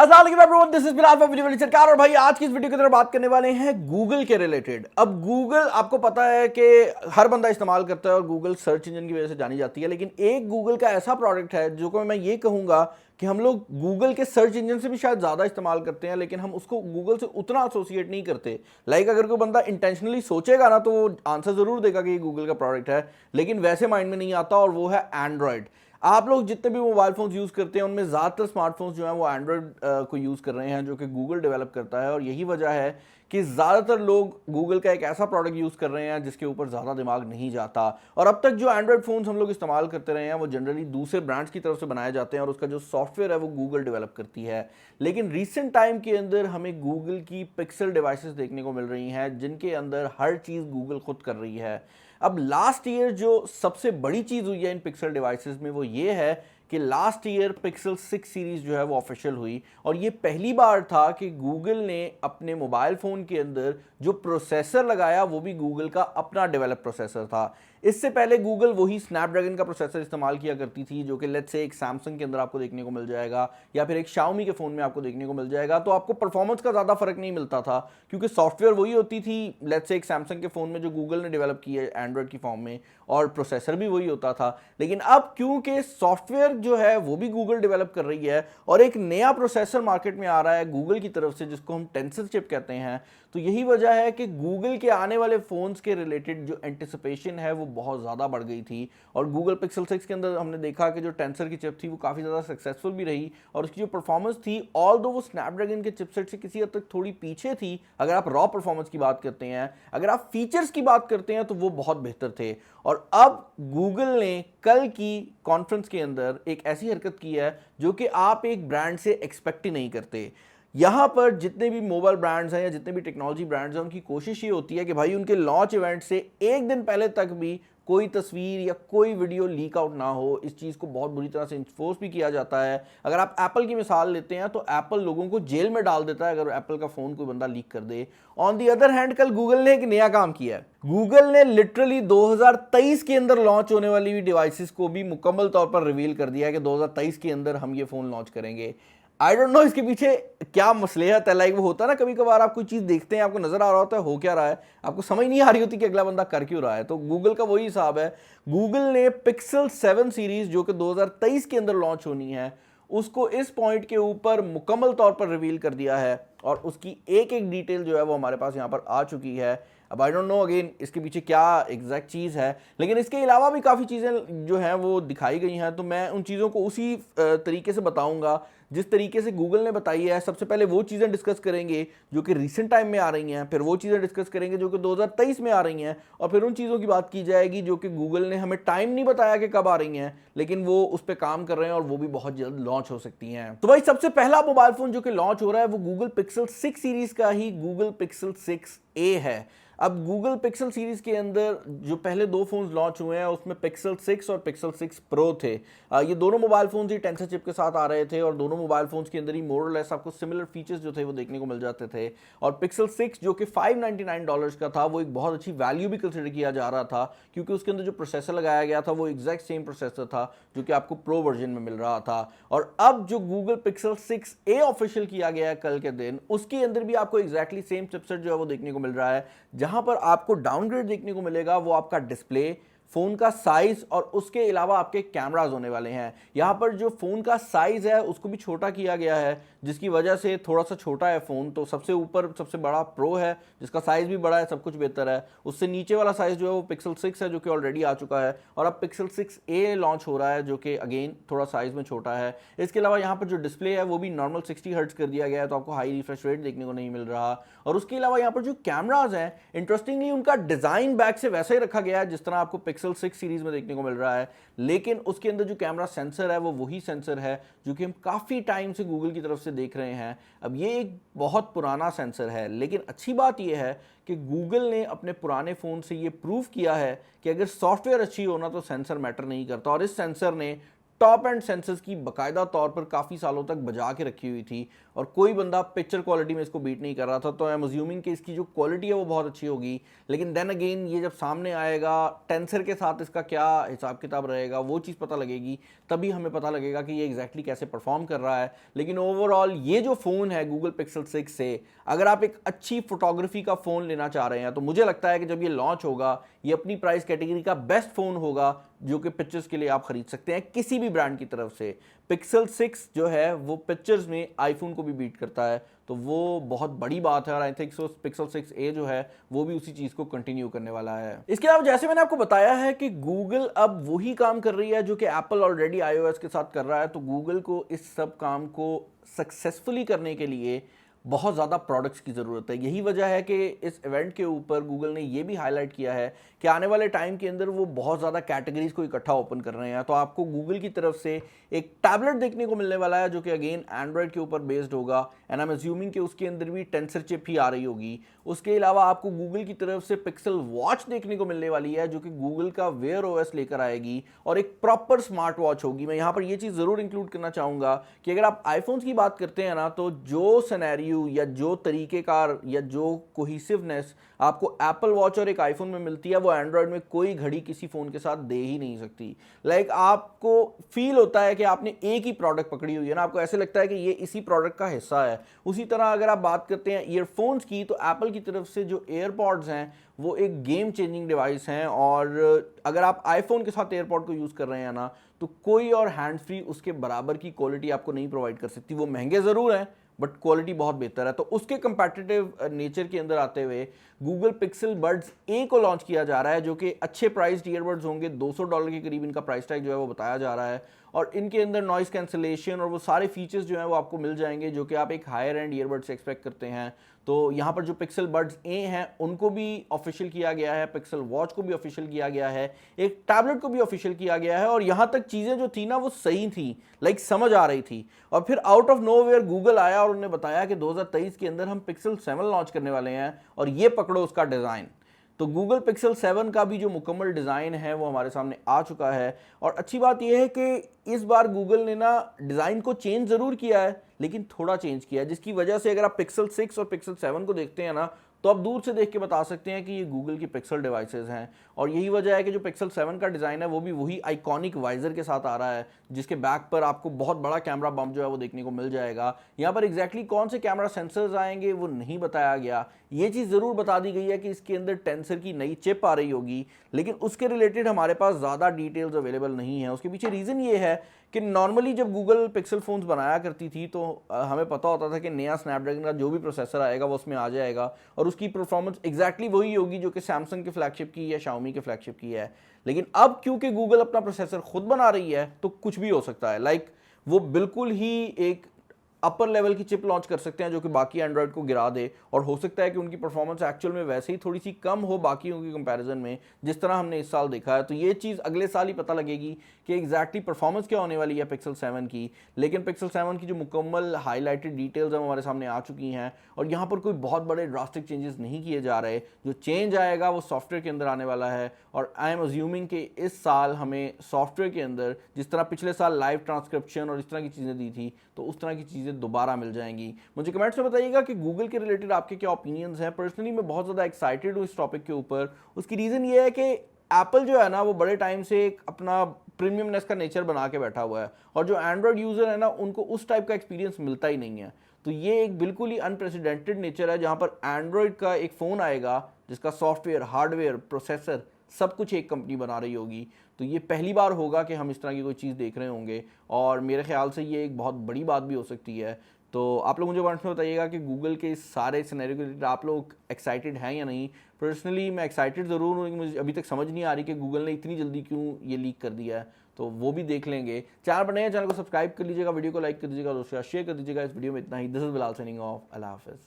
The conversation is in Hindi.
अस्सलाम वालेकुम everyone, this is Bilal from video सरकार। और भाई आज की इस वीडियो की तरफ बात करने वाले हैं गूगल के रिलेटेड। अब गूगल आपको पता है कि हर बंदा इस्तेमाल करता है और गूगल सर्च इंजन की वजह से जानी जाती है, लेकिन एक गूगल का ऐसा प्रोडक्ट है जो को मैं ये कहूंगा कि हम लोग गूगल के सर्च इंजन से भी शायद ज़्यादा इस्तेमाल करते हैं, लेकिन हम उसको गूगल से उतना एसोसिएट नहीं करते। अगर कोई बंदा इंटेंशनली सोचेगा ना तो वो आंसर ज़रूर देगा कि ये गूगल का प्रोडक्ट है, लेकिन वैसे माइंड में नहीं आता, और वो है एंड्रॉयड। आप लोग जितने भी मोबाइल फोन्स यूज़ करते हैं उनमें ज़्यादातर स्मार्टफोन्स जो हैं वो एंड्रॉयड को यूज़ कर रहे हैं, जो कि गूगल डेवलप करता है। और यही वजह है कि ज़्यादातर लोग गूगल का एक ऐसा प्रोडक्ट यूज़ कर रहे हैं जिसके ऊपर ज़्यादा दिमाग नहीं जाता। और अब तक जो एंड्रॉयड फ़ोन्स हम लोग इस्तेमाल करते रहे हैं वो जनरली दूसरे ब्रांड्स की तरफ से बनाए जाते हैं और उसका जो सॉफ्टवेयर है वो गूगल डेवलप करती है। लेकिन रिसेंट टाइम के अंदर हमें गूगल की पिक्सल डिवाइसेस देखने को मिल रही हैं जिनके अंदर हर चीज़ गूगल खुद कर रही है। अब लास्ट ईयर जो सबसे बड़ी चीज़ हुई है इन पिक्सल डिवाइसेस में वो ये है कि लास्ट ईयर पिक्सल 6 सीरीज जो है वो ऑफिशियल हुई, और ये पहली बार था कि गूगल ने अपने मोबाइल फ़ोन के अंदर जो प्रोसेसर लगाया वो भी गूगल का अपना डेवलप प्रोसेसर था। इससे पहले गूगल वही स्नैपड्रैगन का प्रोसेसर इस्तेमाल किया करती थी, जो कि लेट्स से एक सैमसंग के अंदर आपको देखने को मिल जाएगा या फिर एक शाओमी के फ़ोन में आपको देखने को मिल जाएगा। तो आपको परफॉर्मेंस का ज़्यादा फर्क नहीं मिलता था क्योंकि सॉफ्टवेयर वही होती थी, लेट्स से एक सैमसंग के फ़ोन में जो गूगल ने डेवलप की है एंड्रॉयड की फॉर्म में, और प्रोसेसर भी वही होता था। लेकिन अब क्योंकि सॉफ्टवेयर जो है वो भी गूगल डेवलप कर रही है और एक नया प्रोसेसर मार्केट में आ रहा है गूगल की तरफ से जिसको हम टेंसर चिप कहते हैं, तो यही वजह है कि गूगल के आने वाले फ़ोन्स के रिलेटेड जो एंटिसिपेशन है वो बहुत ज़्यादा बढ़ गई थी। और गूगल पिक्सल 6 के अंदर हमने देखा कि जो टेंसर की चिप थी वो काफ़ी ज़्यादा सक्सेसफुल भी रही, और उसकी जो परफॉर्मेंस थी ऑल दो वो स्नैपड्रैगन के चिपसेट से किसी हद तक थोड़ी पीछे थी। अगर आप रॉ परफॉर्मेंस की बात करते हैं, अगर आप फीचर्स की बात करते हैं तो वो बहुत बेहतर थे। और अब गूगल ने कल की कॉन्फ्रेंस के अंदर एक ऐसी हरकत की है जो कि आप एक ब्रांड से एक्सपेक्ट ही नहीं करते। यहाँ पर जितने भी मोबाइल ब्रांड्स हैं या जितने भी टेक्नोलॉजी ब्रांड्स हैं उनकी कोशिश ये होती है कि भाई उनके लॉन्च इवेंट से एक दिन पहले तक भी कोई तस्वीर या कोई वीडियो लीक आउट ना हो। इस चीज़ को बहुत बुरी तरह से इन्फोर्स भी किया जाता है। अगर आप एप्पल की मिसाल लेते हैं तो एप्पल लोगों को जेल में डाल देता है अगर एप्पल का फ़ोन कोई बंदा लीक कर दे। ऑन दी अदर हैंड कल गूगल ने एक नया काम किया है। गूगल ने लिटरली 2023 के अंदर लॉन्च होने वाली डिवाइसेस को भी मुकम्मल तौर पर रिवील कर दिया है कि 2023 के अंदर हम ये फ़ोन लॉन्च करेंगे। आई डोंट नो इसके पीछे क्या मसलहत है। वो होता है ना, कभी कभार आप कोई चीज़ देखते हैं, आपको नज़र आ रहा होता है हो क्या रहा है, आपको समझ नहीं आ रही होती कि अगला बंदा कर क्यों रहा है। तो गूगल का वही हिसाब है। गूगल ने पिक्सल 7 सीरीज जो कि 2023 के अंदर लॉन्च होनी है उसको इस पॉइंट के ऊपर मुकम्मल तौर पर रिवील कर दिया है, और उसकी एक एक डिटेल जो है वो हमारे पास यहाँ पर आ चुकी है। अब आई डोंट नो अगेन इसके पीछे क्या एग्जैक्ट चीज़ है, लेकिन इसके अलावा भी काफ़ी चीज़ें जो हैं वो दिखाई गई हैं। तो मैं उन चीज़ों को उसी तरीके से बताऊंगा जिस तरीके से गूगल ने बताई है। सबसे पहले वो चीज़ें डिस्कस करेंगे जो कि रिसेंट टाइम में आ रही हैं, फिर वो चीज़ें डिस्कस करेंगे जो कि 2023 में आ रही हैं, और फिर उन चीज़ों की बात की जाएगी जो कि गूगल ने हमें टाइम नहीं बताया कि कब आ रही हैं, लेकिन वो उस पर काम कर रहे हैं और वो भी बहुत जल्द लॉन्च हो सकती हैं। तो भाई सबसे पहला मोबाइल फ़ोन जो कि लॉन्च हो रहा है वो गूगल पिक्सल 6 सीरीज़ का ही गूगल पिक्सल 6a है। अब गूगल पिक्सल सीरीज के अंदर जो पहले दो फोन्स लॉन्च हुए हैं उसमें पिक्सल 6 और पिक्सल 6 प्रो थे। ये दोनों मोबाइल फोन्स ही टेंसर चिप के साथ आ रहे थे, और दोनों मोबाइल फोन्स के अंदर ही मोर और लेस आपको सिमिलर फीचर्स जो थे वो देखने को मिल जाते थे। और पिक्सल 6 जो कि $599 का था वो एक बहुत अच्छी वैल्यू भी कंसिडर किया जा रहा था, क्योंकि उसके अंदर जो प्रोसेसर लगाया गया था वो एग्जैक्ट सेम प्रोसेसर था जो कि आपको प्रो वर्जन में मिल रहा था। और अब जो गूगल पिक्सल 6a ऑफिशियल किया गया है कल के दिन, उसके अंदर भी आपको एग्जैक्टली सेम चिपसेट जो है वो देखने को मिल रहा है। जहां पर आपको डाउनग्रेड देखने को मिलेगा वो आपका डिस्प्ले, फोन का साइज और उसके अलावा आपके कैमरास होने वाले हैं। यहां पर जो फोन का साइज है उसको भी छोटा किया गया है, जिसकी वजह से थोड़ा सा छोटा है फोन। तो सबसे ऊपर सबसे बड़ा प्रो है जिसका साइज भी बड़ा है, सब कुछ बेहतर है। उससे नीचे वाला साइज जो है वो पिक्सल 6 है जो कि ऑलरेडी आ चुका है, और अब पिक्सल 6a लॉन्च हो रहा है जो कि अगेन थोड़ा साइज में छोटा है। इसके अलावा यहाँ पर जो डिस्प्ले है वो भी नॉर्मल 60 हर्ट्ज कर दिया गया है, तो आपको हाई रिफ्रेश रेट देखने को नहीं मिल रहा। और उसके अलावा यहाँ पर जो कैमराज हैं इंटरेस्टिंगली उनका डिजाइन बैक से वैसा ही रखा गया है जिस तरह आपको पिक्सल 6 सीरीज में देखने को मिल रहा है, लेकिन उसके अंदर जो कैमरा सेंसर है वो वही सेंसर है जो कि हम काफ़ी टाइम से गूगल की तरफ से देख रहे हैं। अब ये एक बहुत पुराना सेंसर है, लेकिन अच्छी बात यह है कि गूगल ने अपने पुराने फ़ोन से ये प्रूव किया है कि अगर सॉफ्टवेयर अच्छी हो ना तो सेंसर मैटर नहीं करता। और इस सेंसर ने टॉप एंड सेंसर्स की बाकायदा तौर पर काफ़ी सालों तक बजा के रखी हुई थी और कोई बंदा पिक्चर क्वालिटी में इसको बीट नहीं कर रहा था। तो आई एम अज्यूमिंग कि इसकी जो क्वालिटी है वो बहुत अच्छी होगी। लेकिन देन अगेन ये जब सामने आएगा टेंसर के साथ इसका क्या हिसाब किताब रहेगा वो चीज़ पता लगेगी, तभी हमें पता लगेगा कि ये एग्जैक्टली कैसे परफॉर्म कर रहा है। लेकिन ओवरऑल ये जो फ़ोन है गूगल पिक्सल 6 से, अगर आप एक अच्छी फोटोग्राफी का फ़ोन लेना चाह रहे हैं तो मुझे लगता है कि जब ये लॉन्च होगा ये अपनी प्राइस कैटेगरी का बेस्ट फ़ोन होगा जो कि पिक्चर्स के लिए आप खरीद सकते हैं किसी भी ब्रांड की तरफ से। पिक्सल 6 जो है वो पिक्चर्स में आईफोन को भी बीट करता है, तो वो बहुत बड़ी बात है और I think so pixel 6a जो है वो भी उसी चीज़ को कंटिन्यू करने वाला है। इसके अलावा जैसे मैंने आपको बताया है कि गूगल अब वही काम कर रही है जो कि एप्पल ऑलरेडी iOS के साथ कर रहा है, तो गूगल को इस सब काम को सक्सेसफुली करने के लिए बहुत ज़्यादा प्रोडक्ट्स की ज़रूरत है। यही वजह है कि इस इवेंट के ऊपर गूगल ने ये भी हाईलाइट किया है कि आने वाले टाइम के अंदर वो बहुत ज़्यादा कैटेगरीज को इकट्ठा ओपन कर रहे हैं। तो आपको गूगल की तरफ से एक टैबलेट देखने को मिलने वाला है जो कि अगेन एंड्रॉयड के ऊपर बेस्ड होगा एंड आई एम अज्यूमिंग कि उसके अंदर भी टेंसर चिप ही आ रही होगी। उसके अलावा आपको गूगल की तरफ से पिक्सल वॉच देखने को मिलने वाली है जो कि गूगल का वेयर ओएस लेकर आएगी और एक प्रॉपर स्मार्ट वॉच होगी। मैं यहाँ पर ये चीज़ ज़रूर इंक्लूड करना चाहूँगा कि अगर आप आईफोन्स की बात करते हैं ना, तो जो सिनेरियो या जो तरीक़ेकार या जो कोहिसिवनेस आपको एप्पल वॉच और एक आईफोन में मिलती है वो एंड्रॉयड में कोई घड़ी किसी फ़ोन के साथ दे ही नहीं सकती। लाइक आपको फील होता है कि आपने एक ही प्रोडक्ट पकड़ी हुई है ना, आपको ऐसे लगता है कि ये इसी प्रोडक्ट का हिस्सा है। उसी तरह अगर आप बात करते हैं ईयरफोन्स की, तो एप्पल की तरफ से जो एयरपॉड्स हैं वो एक गेम चेंजिंग डिवाइस हैं और अगर आप आईफोन के साथ एयरपॉड को यूज़ कर रहे हैं ना, तो कोई और हैंड फ्री उसके बराबर की क्वालिटी आपको नहीं प्रोवाइड कर सकती। वो महंगे ज़रूर हैं बट क्वालिटी बहुत बेहतर है। तो उसके कंपैटिटिव नेचर के अंदर आते हुए गूगल पिक्सल बड्स ए को लॉन्च किया जा रहा है जो कि अच्छे प्राइस्ड ईयरबड्स होंगे। $200 के करीब इनका प्राइस टैग जो है वो बताया जा रहा है और इनके अंदर नॉइस कैंसिलेशन और वो सारे फीचर्स जो हैं वो आपको मिल जाएंगे जो कि आप एक हायर एंड ईयरबड से एक्सपेक्ट करते हैं। तो यहाँ पर जो पिक्सल बड्स ए हैं उनको भी ऑफिशियल किया गया है, पिक्सल वॉच को भी ऑफिशियल किया गया है, एक टैबलेट को भी ऑफिशियल किया गया है और यहाँ तक चीज़ें जो थी ना वो सही थी, लाइक समझ आ रही थी। और फिर आउट ऑफ नोवेयर गूगल आया और उन्होंने बताया कि 2023 के अंदर हम पिक्सल 7 लॉन्च करने वाले हैं और ये पकड़ो उसका डिज़ाइन। तो गूगल पिक्सल 7 का भी जो मुकम्मल डिज़ाइन है वो हमारे सामने आ चुका है और अच्छी बात यह है कि इस बार गूगल ने ना डिज़ाइन को चेंज ज़रूर किया है लेकिन थोड़ा चेंज किया है, जिसकी वजह से अगर आप पिक्सल 6 और पिक्सल 7 को देखते हैं ना तो आप दूर से देख के बता सकते हैं कि ये गूगल की पिक्सल डिवाइसेस हैं। और यही वजह है कि जो पिक्सल 7 का डिज़ाइन है वो भी वही आइकॉनिक वाइजर के साथ आ रहा है जिसके बैक पर आपको बहुत बड़ा कैमरा बम्प जो है वो देखने को मिल जाएगा। यहाँ पर एग्जैक्टली कौन से कैमरा सेंसर्स आएंगे वो नहीं बताया गया। ये चीज़ ज़रूर बता दी गई है कि इसके अंदर टेंसर की नई चिप आ रही होगी, लेकिन उसके रिलेटेड हमारे पास ज़्यादा डिटेल्स अवेलेबल नहीं है। उसके पीछे रीज़न ये है कि नॉर्मली जब गूगल पिक्सल फ़ोन्स बनाया करती थी तो हमें पता होता था कि नया स्नैपड्रैगन का जो भी प्रोसेसर आएगा वो उसमें आ जाएगा और उसकी परफॉर्मेंस एग्जैक्टली वही होगी जो कि सैमसंग के फ्लैगशिप की या शाओमी के फ्लैगशिप की है। लेकिन अब क्योंकि गूगल अपना प्रोसेसर खुद बना रही है तो कुछ भी हो सकता है। लाइक वो बिल्कुल ही एक अपर लेवल की चिप लॉन्च कर सकते हैं जो कि बाकी एंड्रॉयड को गिरा दे और हो सकता है कि उनकी परफॉर्मेंस एक्चुअल में वैसे ही थोड़ी सी कम हो बाकियों की कंपैरिजन में, जिस तरह हमने इस साल देखा है। तो ये चीज़ अगले साल ही पता लगेगी कि एग्जैक्टली परफॉर्मेंस क्या होने वाली है पिक्सल 7 की। लेकिन पिक्सल 7 की जो मुकम्मल हाईलाइटेड डिटेल्स हैं हमारे सामने आ चुकी हैं और यहाँ पर कोई बहुत बड़े ड्रास्टिक चेंजेस नहीं किए जा रहे। जो चेंज आएगा वो सॉफ्टवेयर के अंदर आने वाला है और आई एम अज्यूमिंग कि इस साल हमें सॉफ्टवेयर के अंदर जिस तरह पिछले साल लाइव ट्रांसक्रिप्शन और इस तरह की चीज़ें दी थी तो उस तरह की चीज़ें दोबारा मिल जाएंगी। मुझे कमेंट्स में बताइएगा कि गूगल के रिलेटेड आपके क्या ओपिनियंस हैं। पर्सनली मैं बहुत ज़्यादा एक्साइटेड हूँ इस टॉपिक के ऊपर। उसकी रीज़न ये है कि एप्पल जो है ना वो बड़े टाइम से एक अपना प्रीमियमनेस का नेचर बना के बैठा हुआ है और जो एंड्रॉयड यूज़र है ना उनको उस टाइप का एक्सपीरियंस मिलता ही नहीं है। तो ये एक बिल्कुल ही अनप्रेसिडेंटेड नेचर है जहाँ पर एंड्रॉयड का एक फ़ोन आएगा जिसका सॉफ्टवेयर, हार्डवेयर, प्रोसेसर सब कुछ एक कंपनी बना रही होगी। तो ये पहली बार होगा कि हम इस तरह की कोई चीज़ देख रहे होंगे और मेरे ख्याल से ये एक बहुत बड़ी बात भी हो सकती है। तो आप लोग मुझे कमेंट्स में बताइएगा कि गूगल के इस सारे सिनेरियो के लिए आप लोग एक्साइटेड हैं या नहीं। पर्सनली मैं एक्साइटेड ज़रूर हूँ, मुझे अभी तक समझ नहीं आ रही कि गूगल ने इतनी जल्दी क्यों ये लीक कर दिया है, तो वो भी देख लेंगे। चैनल पर नए हैं, चैनल को सब्सक्राइब कर लीजिएगा, वीडियो को लाइक कर दीजिएगा, दोस्तों शेयर कर दीजिएगा। इस वीडियो में इतना ही। This is Bilal signing off. अल्लाह हाफिज़।